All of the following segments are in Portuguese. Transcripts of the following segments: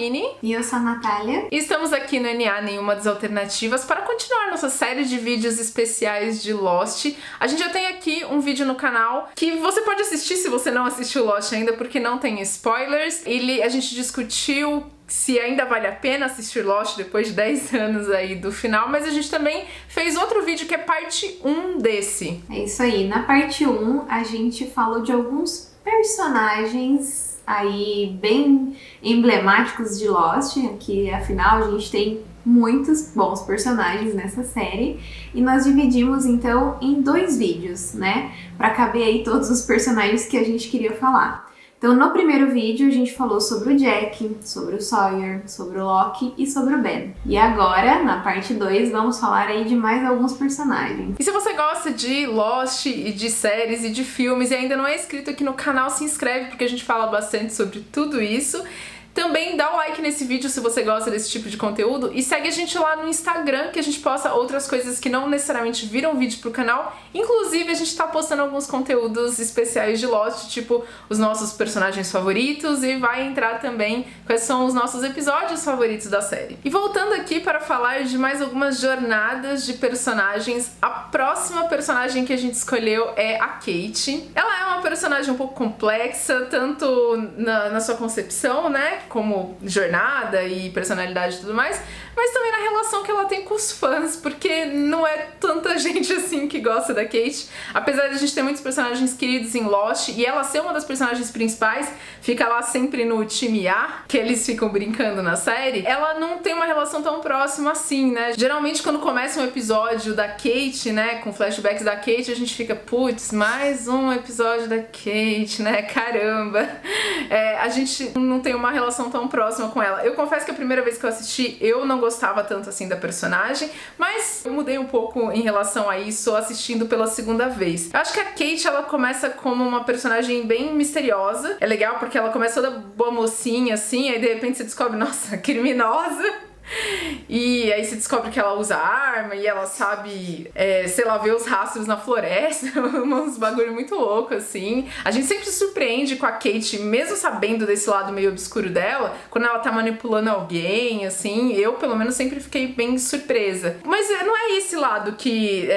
Aline. E eu sou a Natália. E estamos aqui no NA Nenhuma das Alternativas para continuar nossa série de vídeos especiais de Lost. A gente já tem aqui um vídeo no canal que você pode assistir se você não assistiu Lost ainda, porque não tem spoilers. A gente discutiu se ainda vale a pena assistir Lost depois de 10 anos aí do final, mas a gente também fez outro vídeo que é parte 1 desse. É isso aí, na parte 1 a gente falou de alguns personagens aí bem emblemáticos de Lost, que afinal a gente tem muitos bons personagens nessa série, e nós dividimos então em 2 vídeos, né, pra caber aí todos os personagens que a gente queria falar. Então, no primeiro vídeo, a gente falou sobre o Jack, sobre o Sawyer, sobre o Locke e sobre o Ben. E agora, na parte 2, vamos falar aí de mais alguns personagens. E se você gosta de Lost e de séries e de filmes e ainda não é inscrito aqui no canal, se inscreve porque a gente fala bastante sobre tudo isso. Também dá o like nesse vídeo se você gosta desse tipo de conteúdo e segue a gente lá no Instagram, que a gente posta outras coisas que não necessariamente viram vídeo pro canal. Inclusive, a gente tá postando alguns conteúdos especiais de Lost, tipo os nossos personagens favoritos, e vai entrar também quais são os nossos episódios favoritos da série. E voltando aqui para falar de mais algumas jornadas de personagens, a próxima personagem que a gente escolheu é a Kate. Ela é uma personagem um pouco complexa, tanto na sua concepção, né, como jornada e personalidade e tudo mais, mas também na relação que ela tem com os fãs, porque não é tanta gente assim que gosta da Kate. Apesar de a gente ter muitos personagens queridos em Lost e ela ser uma das personagens principais, fica lá sempre no time A, que eles ficam brincando na série, ela não tem uma relação tão próxima assim, né? Geralmente quando começa um episódio da Kate, né, com flashbacks da Kate, a gente fica, putz, mais um episódio da Kate, né, caramba. A gente não tem uma relação tão próxima com ela. Eu confesso que a primeira vez que eu assisti, eu não gostava tanto assim da personagem, mas eu mudei um pouco em relação a isso assistindo pela segunda vez. Eu acho que a Kate, ela começa como uma personagem bem misteriosa. É legal porque ela começa toda boa mocinha assim, aí de repente você descobre, nossa, criminosa. E aí se descobre que ela usa arma e ela sabe, sei lá, ver os rastros na floresta, uns bagulho muito louco, assim. A gente sempre se surpreende com a Kate, mesmo sabendo desse lado meio obscuro dela, quando ela tá manipulando alguém, assim, eu pelo menos sempre fiquei bem surpresa. Mas não é esse lado que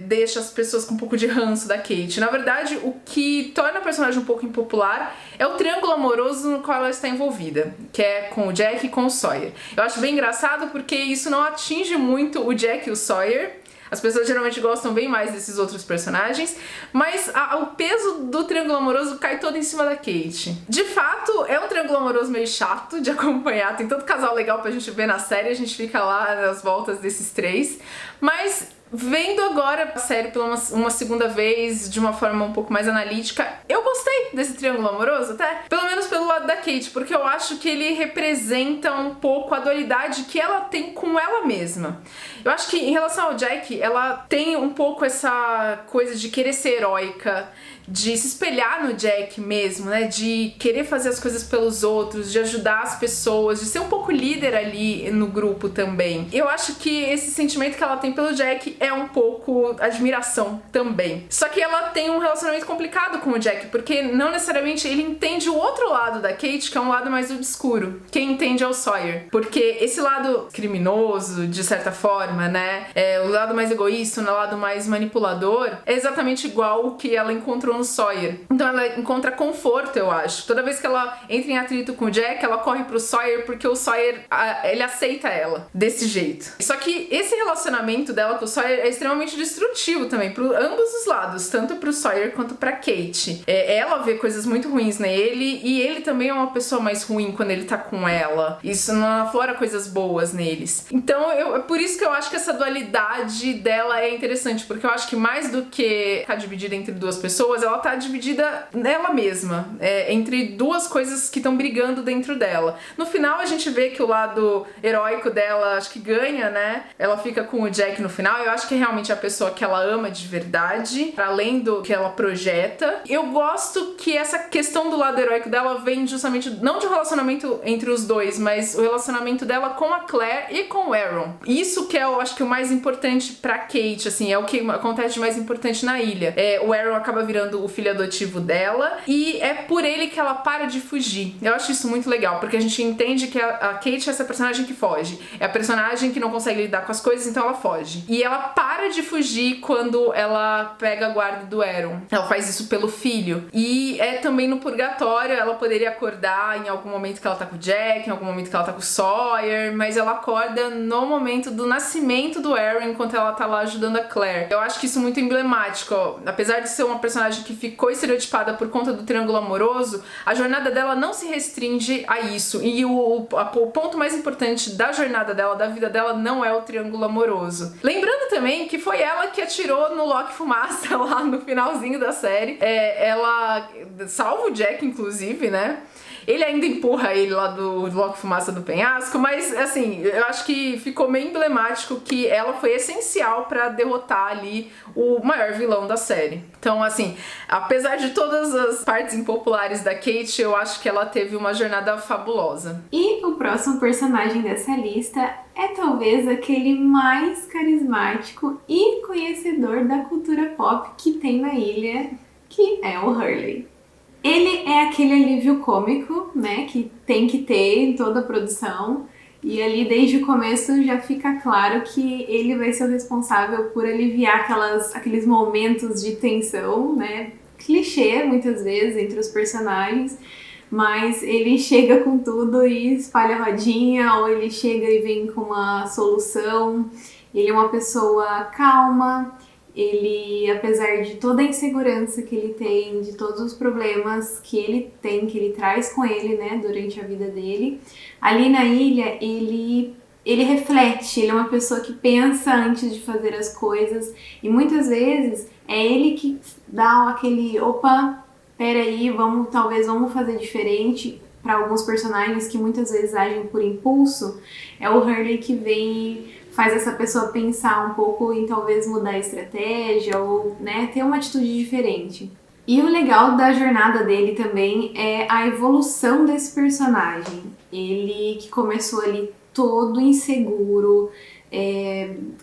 deixa as pessoas com um pouco de ranço da Kate. Na verdade, o que torna a personagem um pouco impopular é o triângulo amoroso no qual ela está envolvida, que é com o Jack e com o Sawyer. Eu acho bem engraçado porque isso não atinge muito o Jack e o Sawyer. As pessoas geralmente gostam bem mais desses outros personagens, mas o peso do triângulo amoroso cai todo em cima da Kate. De fato, é um triângulo amoroso meio chato de acompanhar, tem tanto casal legal pra gente ver na série, a gente fica lá nas voltas desses três, mas vendo agora a série pela uma segunda vez, de uma forma um pouco mais analítica, eu gostei desse triângulo amoroso até, pelo menos pelo lado da Kate, porque eu acho que ele representa um pouco a dualidade que ela tem com ela mesma. Eu acho que em relação ao Jack, ela tem um pouco essa coisa de querer ser heróica, de se espelhar no Jack mesmo, né, de querer fazer as coisas pelos outros, de ajudar as pessoas, de ser um pouco líder ali no grupo também. Eu acho que esse sentimento que ela tem pelo Jack é um pouco admiração também. Só que ela tem um relacionamento complicado com o Jack, porque não necessariamente ele entende o outro lado da Kate, que é um lado mais obscuro. Quem entende é o Sawyer. Porque esse lado criminoso, de certa forma, né, o lado mais egoísta, o lado mais manipulador, é exatamente igual o que ela encontrou no Sawyer. Então ela encontra conforto, eu acho. Toda vez que ela entra em atrito com o Jack, ela corre pro Sawyer porque o Sawyer, ele aceita ela desse jeito. Só que esse relacionamento dela com o Sawyer é extremamente destrutivo também, por ambos os lados, tanto pro Sawyer quanto pra Kate. Ela vê coisas muito ruins nele e ele também é uma pessoa mais ruim quando ele tá com ela. Isso não aflora coisas boas neles. Então é por isso que eu acho que essa dualidade dela é interessante, porque eu acho que mais do que ficar dividida entre duas pessoas, ela tá dividida nela mesma, entre duas coisas que estão brigando dentro dela. No final a gente vê que o lado heróico dela acho que ganha, né? Ela fica com o Jack no final. Eu acho que é realmente a pessoa que ela ama de verdade, para além do que ela projeta. Eu gosto que essa questão do lado heróico dela vem justamente não de um relacionamento entre os dois, mas o relacionamento dela com a Claire e com o Aaron. Isso que é, eu acho que o mais importante pra Kate, assim, é o que acontece de mais importante na ilha. O Aaron acaba virando o filho adotivo dela, e é por ele que ela para de fugir. Eu acho isso muito legal, porque a gente entende que a Kate é essa personagem que foge. É a personagem que não consegue lidar com as coisas, então ela foge. E ela para de fugir quando ela pega a guarda do Aaron. Ela faz isso pelo filho. E é também no purgatório, ela poderia acordar em algum momento que ela tá com o Jack, em algum momento que ela tá com o Sawyer, mas ela acorda no momento do nascimento do Aaron, enquanto ela tá lá ajudando a Claire. Eu acho que isso é muito emblemático, ó. Apesar de ser uma personagem que ficou estereotipada por conta do triângulo amoroso, a jornada dela não se restringe a isso. E o ponto mais importante da jornada dela, da vida dela, não é o triângulo amoroso. Lembrando também que foi ela que atirou no Loki Fumaça lá no finalzinho da série. Ela salva o Jack, inclusive, né? Ele ainda empurra ele lá do Loki Fumaça do penhasco, mas assim, eu acho que ficou meio emblemático que ela foi essencial pra derrotar ali o maior vilão da série. Então, assim, apesar de todas as partes impopulares da Kate, eu acho que ela teve uma jornada fabulosa. E o próximo personagem dessa lista é talvez aquele mais carismático e conhecedor da cultura pop que tem na ilha, que é o Hurley. Ele é aquele alívio cômico, né, que tem que ter em toda a produção. E ali desde o começo já fica claro que ele vai ser o responsável por aliviar aqueles momentos de tensão, né, clichê muitas vezes entre os personagens. Mas ele chega com tudo e espalha a rodinha, ou ele chega e vem com uma solução. Ele é uma pessoa calma. Ele, apesar de toda a insegurança que ele tem, de todos os problemas que ele tem, que ele traz com ele, né, durante a vida dele, ali na ilha ele reflete, ele é uma pessoa que pensa antes de fazer as coisas e muitas vezes é ele que dá aquele, opa, peraí, talvez vamos fazer diferente. Para alguns personagens que muitas vezes agem por impulso, é o Hurley que vem e faz essa pessoa pensar um pouco em talvez mudar a estratégia ou, né, ter uma atitude diferente. E o legal da jornada dele também é a evolução desse personagem. Ele que começou ali todo inseguro,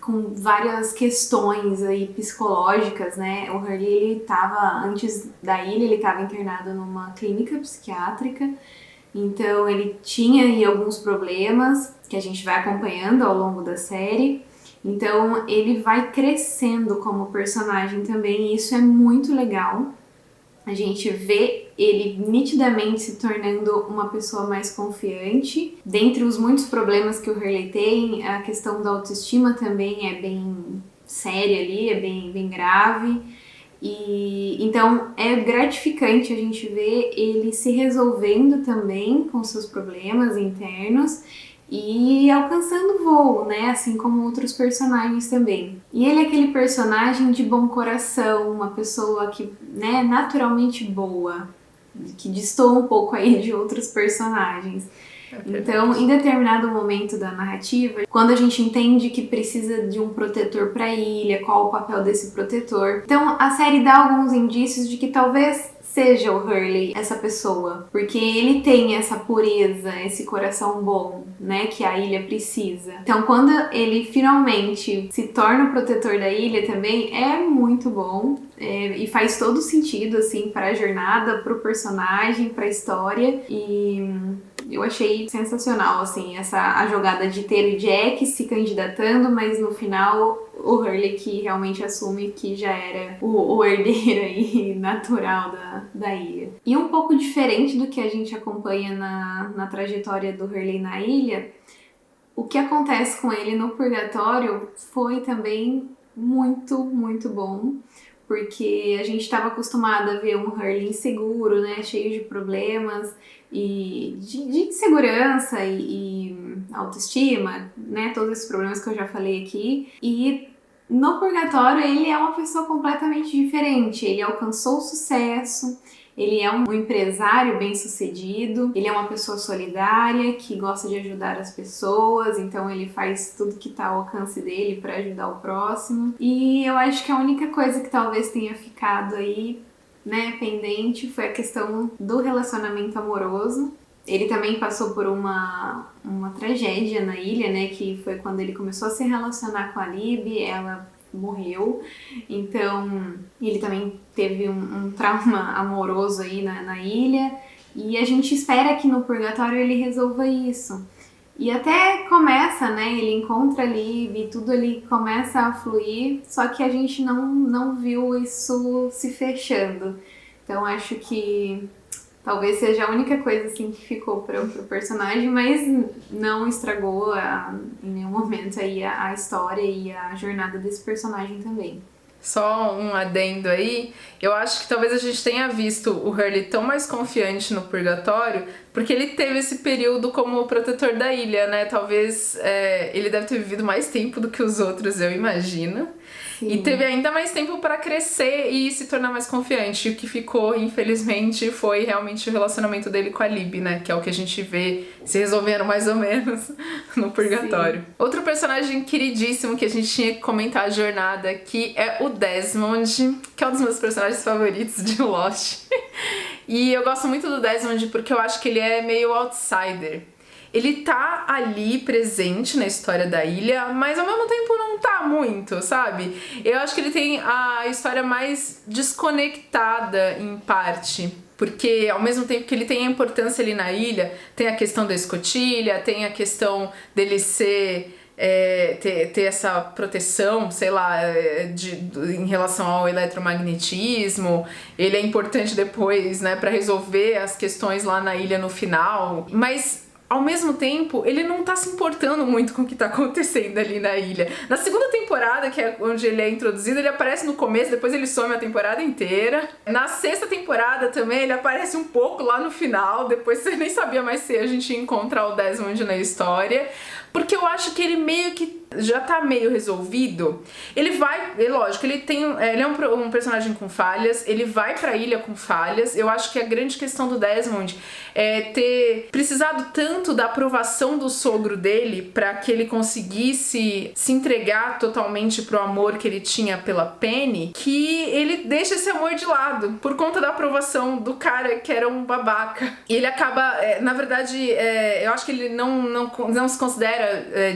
com várias questões aí psicológicas, né? O Hurley, ele tava, antes da ilha, ele estava internado numa clínica psiquiátrica. Então ele tinha aí alguns problemas que a gente vai acompanhando ao longo da série. Então ele vai crescendo como personagem também e isso é muito legal. A gente vê ele nitidamente se tornando uma pessoa mais confiante. Dentre os muitos problemas que o Hurley tem, a questão da autoestima também é bem séria ali, é bem grave. E então é gratificante a gente ver ele se resolvendo também com seus problemas internos e alcançando voo, né? Assim como outros personagens também. E ele é aquele personagem de bom coração, uma pessoa que, né, naturalmente boa, que destoa um pouco aí de outros personagens. Então, em determinado momento da narrativa, quando a gente entende que precisa de um protetor para a ilha, qual o papel desse protetor. Então, a série dá alguns indícios de que talvez seja o Hurley essa pessoa, porque ele tem essa pureza, esse coração bom, né, que a ilha precisa. Então, quando ele finalmente se torna o protetor da ilha também, é muito bom. E faz todo sentido, assim, para a jornada, para o personagem, para a história. E eu achei sensacional, assim, a jogada de ter o Jack se candidatando, mas no final o Hurley que realmente assume que já era o herdeiro aí natural da ilha. E um pouco diferente do que a gente acompanha na trajetória do Hurley na ilha, o que acontece com ele no Purgatório foi também muito, muito bom. Porque a gente estava acostumado a ver um Hurley inseguro, né, cheio de problemas e de insegurança e autoestima, né, todos esses problemas que eu já falei aqui. E no Purgatório ele é uma pessoa completamente diferente, ele alcançou o sucesso, ele é um empresário bem-sucedido, ele é uma pessoa solidária, que gosta de ajudar as pessoas, então ele faz tudo que está ao alcance dele para ajudar o próximo. E eu acho que a única coisa que talvez tenha ficado aí, né, pendente foi a questão do relacionamento amoroso. Ele também passou por uma tragédia na ilha, né, que foi quando ele começou a se relacionar com a Libby, ela morreu. Então, ele também teve um trauma amoroso aí na ilha. E a gente espera que no Purgatório ele resolva isso. E até começa, né? Ele encontra ali e tudo ali começa a fluir, só que a gente não viu isso se fechando. Então acho que talvez seja a única coisa assim que ficou pro personagem, mas não estragou em nenhum momento aí a história e a jornada desse personagem também. Só um adendo aí, eu acho que talvez a gente tenha visto o Hurley tão mais confiante no Purgatório, porque ele teve esse período como o protetor da ilha, né? Talvez ele deve ter vivido mais tempo do que os outros, eu imagino. Sim. E teve ainda mais tempo para crescer e se tornar mais confiante. E o que ficou, infelizmente, foi realmente o relacionamento dele com a Libby, né? Que é o que a gente vê se resolvendo mais ou menos no Purgatório. Sim. Outro personagem queridíssimo que a gente tinha que comentar a jornada aqui é o Desmond, que é um dos meus personagens favoritos de Lost. E eu gosto muito do Desmond porque eu acho que ele é meio outsider. Ele tá ali presente na história da ilha, mas ao mesmo tempo não tá muito, sabe? Eu acho que ele tem a história mais desconectada em parte. Porque ao mesmo tempo que ele tem a importância ali na ilha, tem a questão da escotilha, tem a questão dele ser... ter essa proteção, sei lá, em relação ao eletromagnetismo. Ele é importante depois, né, pra resolver as questões lá na ilha no final. Mas ao mesmo tempo, ele não tá se importando muito com o que tá acontecendo ali na ilha. Na segunda temporada, que é onde ele é introduzido, ele aparece no começo, depois ele some a temporada inteira. Na sexta temporada também, ele aparece um pouco lá no final, depois você nem sabia mais se a gente ia encontrar o Desmond na história. Porque eu acho que ele meio que já tá meio resolvido. Ele vai, lógico, ele é um personagem com falhas, ele vai pra ilha com falhas. Eu acho que a grande questão do Desmond é ter precisado tanto da aprovação do sogro dele pra que ele conseguisse se entregar totalmente pro amor que ele tinha pela Penny, que ele deixa esse amor de lado por conta da aprovação do cara que era um babaca. E ele acaba, na verdade, eu acho que ele não se considera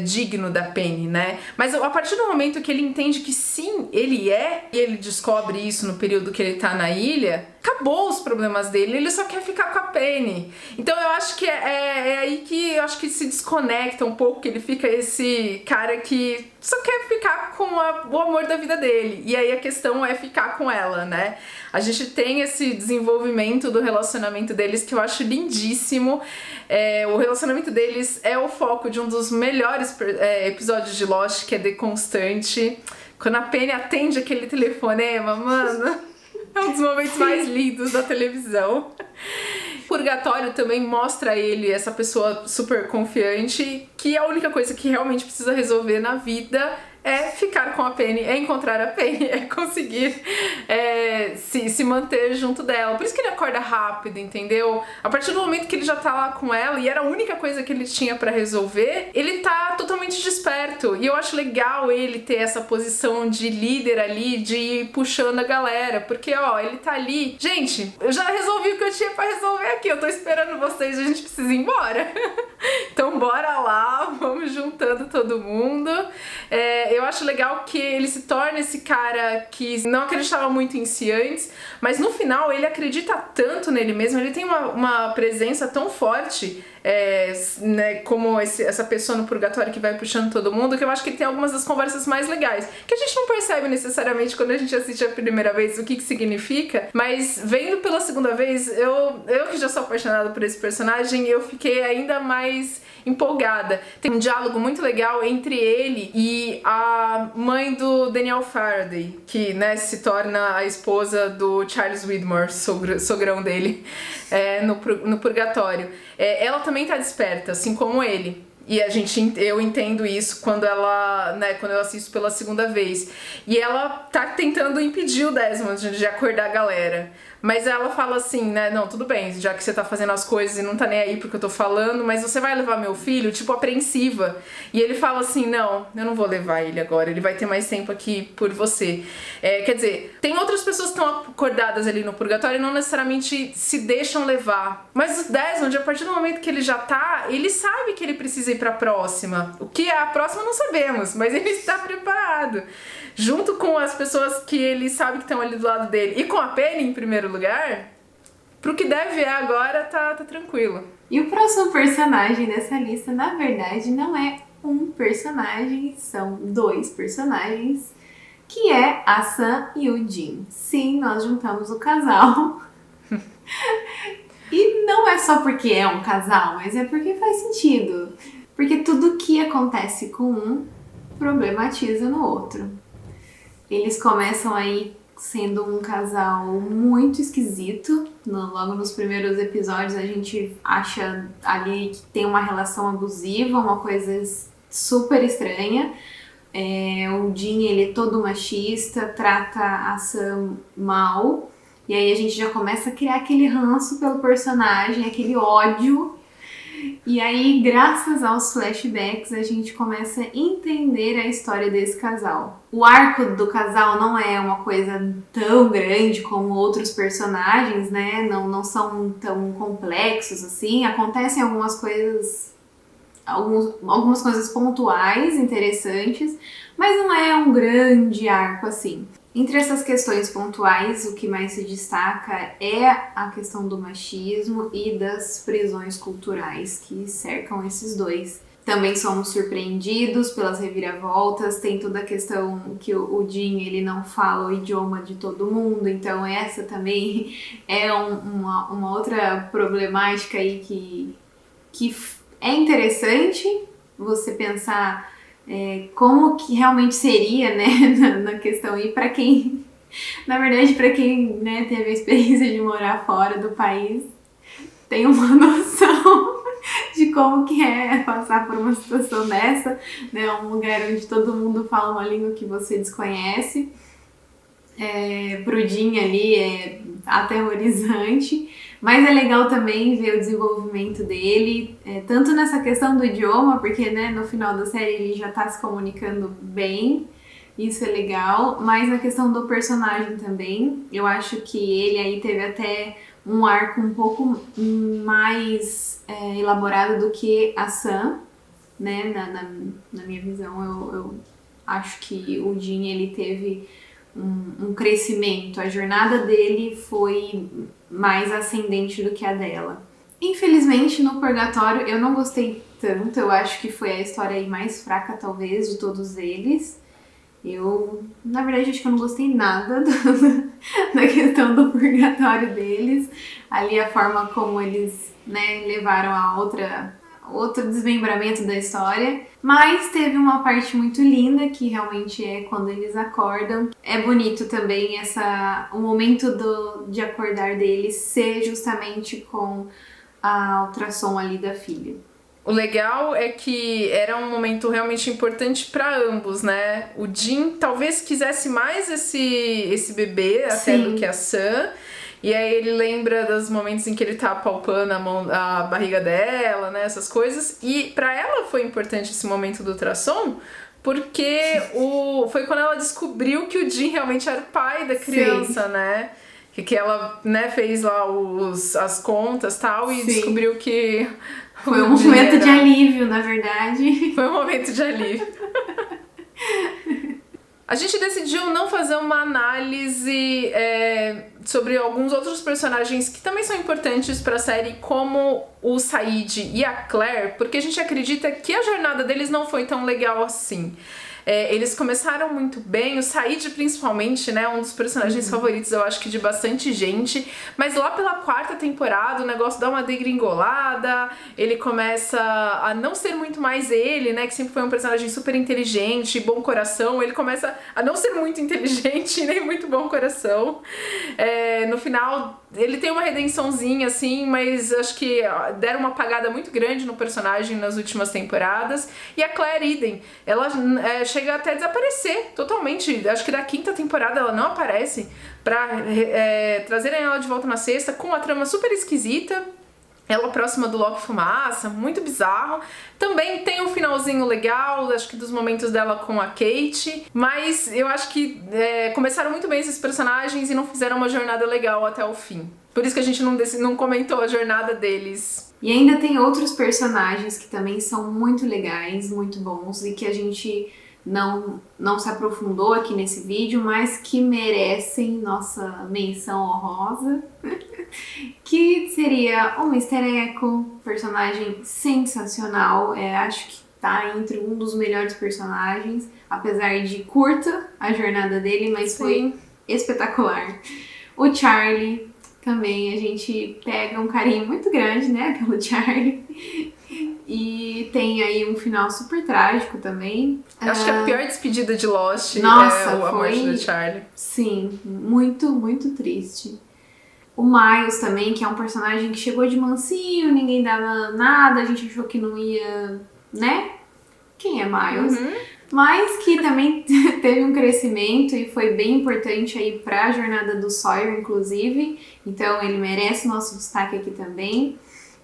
digno da Penny, né? Mas a partir do momento que ele entende que sim, ele é, e ele descobre isso no período que ele tá na ilha, acabou os problemas dele, ele só quer ficar com a Penny. Então eu acho que é aí que eu acho que se desconecta um pouco, que ele fica esse cara que só quer ficar com o amor da vida dele. E aí a questão é ficar com ela, né? A gente tem esse desenvolvimento do relacionamento deles que eu acho lindíssimo. O relacionamento deles é o foco de um dos melhores episódios de Lost, que é The Constante. Quando a Penny atende aquele telefonema, mano, é um dos momentos mais lindos da televisão. Purgatório também mostra ele, essa pessoa super confiante, que a única coisa que realmente precisa resolver na vida é ficar com a Penny, é encontrar a Penny, é conseguir se manter junto dela. Por isso que ele acorda rápido, entendeu? A partir do momento que ele já tá lá com ela e era a única coisa que ele tinha pra resolver, ele tá totalmente desperto. E eu acho legal ele ter essa posição de líder ali, de ir puxando a galera. Porque, ó, ele tá ali. Gente, eu já resolvi o que eu tinha pra resolver aqui. Eu tô esperando vocês, a gente precisa ir embora. Então bora lá, vamos juntando todo mundo. Eu acho legal que ele se torna esse cara que não acreditava muito em si antes, mas no final ele acredita tanto nele mesmo, ele tem uma presença tão forte, né, como essa pessoa no Purgatório que vai puxando todo mundo, que eu acho que ele tem algumas das conversas mais legais, que a gente não percebe necessariamente quando a gente assiste a primeira vez o que significa, mas vendo pela segunda vez, eu que já sou apaixonada por esse personagem, eu fiquei ainda mais empolgada. Tem um diálogo muito legal entre ele e a mãe do Daniel Faraday, que, né, se torna a esposa do Charles Widmore, sogrão dele, no Purgatório. Ela também tá desperta, assim como ele. E eu entendo isso quando eu assisto pela segunda vez. E ela tá tentando impedir o Desmond de acordar a galera. Mas ela fala assim, né, não, tudo bem, já que você tá fazendo as coisas e não tá nem aí porque eu tô falando, mas você vai levar meu filho, tipo, apreensiva. E ele fala assim, não, eu não vou levar ele agora, ele vai ter mais tempo aqui por você. Quer dizer, tem outras pessoas que estão acordadas ali no Purgatório e não necessariamente se deixam levar. Mas o Desmond, a partir do momento que ele já tá, ele sabe que ele precisa ir pra próxima. O que é a próxima não sabemos, mas ele está preparado. junto com as pessoas que ele sabe que estão ali do lado dele e com a Penny em primeiro lugar, pro que deve agora tá tranquilo. E o próximo personagem dessa lista, na verdade, não é um personagem, são 2 personagens, que é a Sam e o Jin. Sim, nós juntamos o casal. E não é só porque é um casal, mas é porque faz sentido. Porque tudo que acontece com um problematiza no outro. Eles começam aí sendo um casal muito esquisito. Logo nos primeiros episódios a gente acha ali que tem uma relação abusiva, uma coisa super estranha. O Jin, ele é todo machista, trata a Sam mal. E aí a gente já começa a criar aquele ranço pelo personagem, aquele ódio. E aí, graças aos flashbacks, a gente começa a entender a história desse casal. O arco do casal não é uma coisa tão grande como outros personagens, né? Não são tão complexos assim. Acontecem algumas coisas pontuais, interessantes, mas não é um grande arco assim. Entre essas questões pontuais, o que mais se destaca é a questão do machismo e das prisões culturais que cercam esses dois. Também somos surpreendidos pelas reviravoltas, tem toda a questão que o Jin, ele não fala o idioma de todo mundo, então essa também é uma outra problemática aí que é interessante você pensar como que realmente seria, né, na questão. E para quem, na verdade, para quem, né, teve a experiência de morar fora do país, tem uma noção de como que é passar por uma situação dessa, né, um lugar onde todo mundo fala uma língua que você desconhece. Pro Jin ali é aterrorizante, mas é legal também ver o desenvolvimento dele, tanto nessa questão do idioma, porque, né, no final da série ele já tá se comunicando bem, isso é legal, mas na questão do personagem também, eu acho que ele aí teve até um arco um pouco mais elaborado do que a Sam, né, na minha visão. Eu acho que o Jin, ele teve um crescimento, a jornada dele foi mais ascendente do que a dela. Infelizmente, no Purgatório eu não gostei tanto, eu acho que foi a história aí mais fraca, talvez, de todos eles. Eu, na verdade, acho que eu não gostei nada da questão do Purgatório deles, ali a forma como eles, né, levaram a outro desmembramento da história, mas teve uma parte muito linda que realmente é quando eles acordam. É bonito também o momento de acordar deles ser justamente com a ultrassom ali da filha. O legal é que era um momento realmente importante para ambos, né? O Jin talvez quisesse mais esse bebê até do que a Sam. E aí ele lembra dos momentos em que ele tá apalpando a barriga dela, né? Essas coisas. E pra ela foi importante esse momento do ultrassom, porque foi quando ela descobriu que o Jin realmente era o pai da criança, né? Que ela, né, fez lá as contas e tal, e descobriu que... Foi um momento de alívio, na verdade. Foi um momento de alívio. A gente decidiu não fazer uma análise sobre alguns outros personagens que também são importantes para a série, como o Said e a Claire, porque a gente acredita que a jornada deles não foi tão legal assim. Eles começaram muito bem, o Said principalmente, né, um dos personagens favoritos, eu acho que de bastante gente, mas lá pela 4ª temporada o negócio dá uma degringolada, ele começa a não ser muito mais ele, né, que sempre foi um personagem super inteligente, bom coração, ele começa a não ser muito inteligente nem muito bom coração. No final ele tem uma redençãozinha assim, mas acho que deram uma apagada muito grande no personagem nas últimas temporadas. E a Claire idem, ela chega até a desaparecer totalmente, acho que da 5ª temporada ela não aparece, pra trazerem ela de volta na 6ª com uma trama super esquisita, ela próxima do Loki Fumaça, muito bizarro. Também tem um finalzinho legal, acho que dos momentos dela com a Kate, mas eu acho que começaram muito bem esses personagens e não fizeram uma jornada legal até o fim. Por isso que a gente não comentou a jornada deles. E ainda tem outros personagens que também são muito legais, muito bons, e que a gente não se aprofundou aqui nesse vídeo, mas que merecem nossa menção honrosa, que seria o Mr. Eko, personagem sensacional, acho que tá entre um dos melhores personagens, apesar de curta a jornada dele, mas Sim. foi espetacular. O Charlie, também a gente pega um carinho muito grande, né, pelo Charlie. E tem aí um final super trágico também. Acho que a pior despedida de Lost Nossa, a morte do Charlie. Sim, muito, muito triste. O Miles também, que é um personagem que chegou de mansinho, ninguém dava nada, a gente achou que não ia, né? Quem é Miles? Uhum. Mas que também teve um crescimento e foi bem importante aí pra jornada do Sawyer, inclusive. Então ele merece nosso destaque aqui também.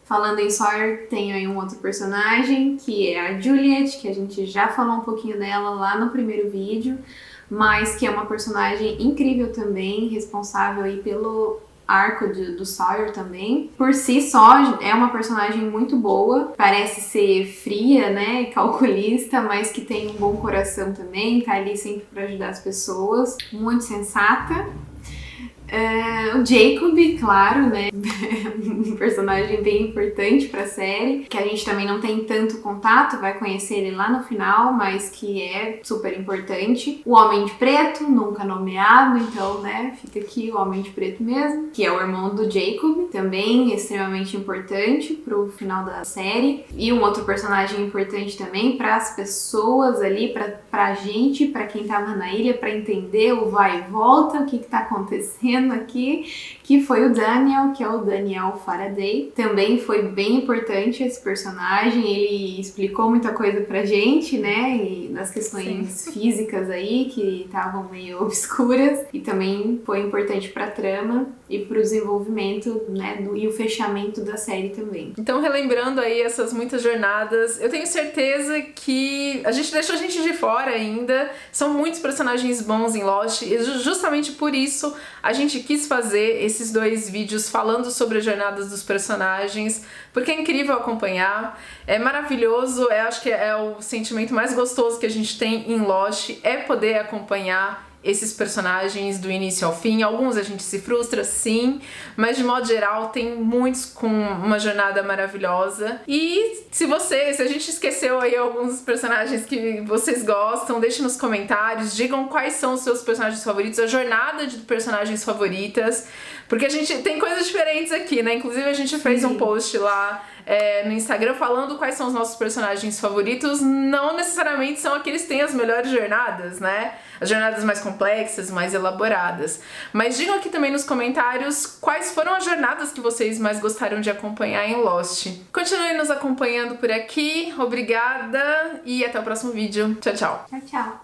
Falando em Sawyer, tem aí um outro personagem, que é a Juliet, que a gente já falou um pouquinho dela lá no primeiro vídeo, mas que é uma personagem incrível também, responsável aí pelo arco do Sawyer também. Por si só, é uma personagem muito boa, parece ser fria, né, calculista, mas que tem um bom coração também, tá ali sempre pra ajudar as pessoas, muito sensata. O Jacob, claro, né? Um personagem bem importante pra série, que a gente também não tem tanto contato, vai conhecer ele lá no final, mas que é super importante. O Homem de Preto, nunca nomeado, então, né, fica aqui o Homem de Preto mesmo, que é o irmão do Jacob, também extremamente importante pro final da série. E um outro personagem importante também para as pessoas ali, pra gente, pra quem tava na ilha, pra entender o vai e volta, o que tá acontecendo aqui, que foi o Daniel, que é o Daniel Faraday. Também foi bem importante esse personagem, ele explicou muita coisa pra gente, né, e nas questões físicas aí, que estavam meio obscuras, e também foi importante pra trama e pro desenvolvimento, né, e o fechamento da série também. Então, relembrando aí essas muitas jornadas, eu tenho certeza que a gente deixou a gente de fora ainda, são muitos personagens bons em Lost, e justamente por isso a gente quis fazer esses 2 vídeos falando sobre as jornadas dos personagens, porque é incrível acompanhar, é maravilhoso, acho que é o sentimento mais gostoso que a gente tem em Lost, é poder acompanhar esses personagens do início ao fim. Alguns a gente se frustra, sim, mas de modo geral tem muitos com uma jornada maravilhosa. E se a gente esqueceu aí alguns dos personagens que vocês gostam, deixe nos comentários, digam quais são os seus personagens favoritos, a jornada de personagens favoritas, porque a gente tem coisas diferentes aqui, né? Inclusive a gente fez um post lá no Instagram falando quais são os nossos personagens favoritos. Não necessariamente são aqueles que têm as melhores jornadas, né? As jornadas mais complexas, mais elaboradas. Mas digam aqui também nos comentários quais foram as jornadas que vocês mais gostaram de acompanhar em Lost. Continuem nos acompanhando por aqui. Obrigada e até o próximo vídeo. Tchau, tchau. Tchau, tchau.